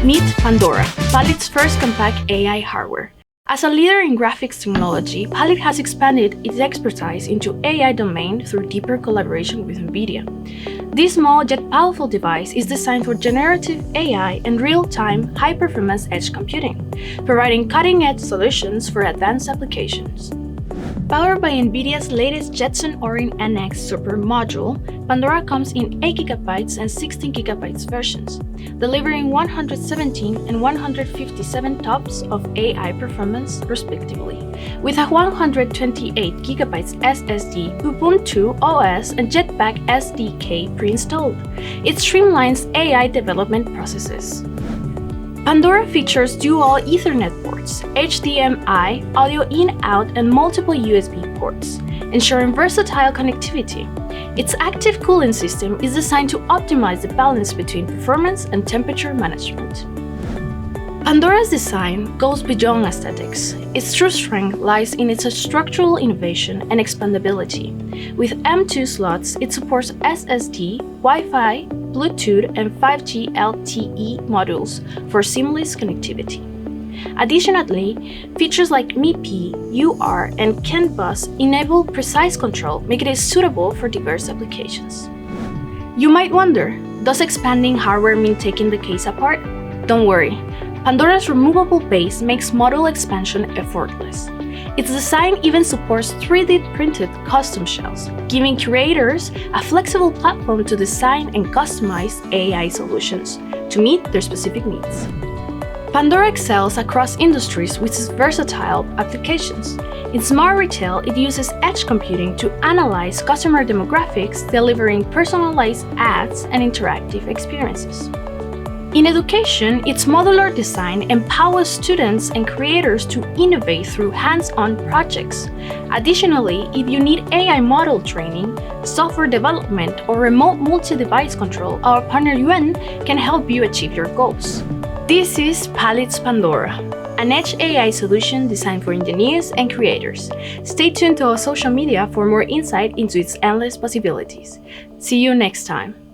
Meet Pandora, Palit's first compact AI hardware. As a leader in graphics technology, Palit has expanded its expertise into AI domain through deeper collaboration with NVIDIA. This small yet powerful device is designed for generative AI and real-time, high-performance edge computing, providing cutting-edge solutions for advanced applications. Powered by NVIDIA's latest Jetson Orin NX Super module, Pandora comes in 8GB and 16GB versions, delivering 117 and 157 TOPS of AI performance respectively. With a 128GB SSD, Ubuntu OS and JetPack SDK pre-installed, it streamlines AI development processes. Pandora features dual Ethernet ports, HDMI, audio in-out, and multiple USB ports, ensuring versatile connectivity. Its active cooling system is designed to optimize the balance between performance and temperature management. Pandora's design goes beyond aesthetics. Its true strength lies in its structural innovation and expandability. With M2 slots, it supports SSD, Wi-Fi, Bluetooth, and 5G LTE modules for seamless connectivity. Additionally, features like MIPI, UR, and CAN bus enable precise control, making it suitable for diverse applications. You might wonder, does expanding hardware mean taking the case apart? Don't worry. Pandora's removable base makes module expansion effortless. Its design even supports 3D printed custom shells, giving creators a flexible platform to design and customize AI solutions to meet their specific needs. Pandora excels across industries with its versatile applications. In smart retail, it uses edge computing to analyze customer demographics, delivering personalized ads and interactive experiences. In education, its modular design empowers students and creators to innovate through hands-on projects. Additionally, if you need AI model training, software development, or remote multi-device control, our partner UN can help you achieve your goals. This is Palit's Pandora, an edge AI solution designed for engineers and creators. Stay tuned to our social media for more insight into its endless possibilities. See you next time.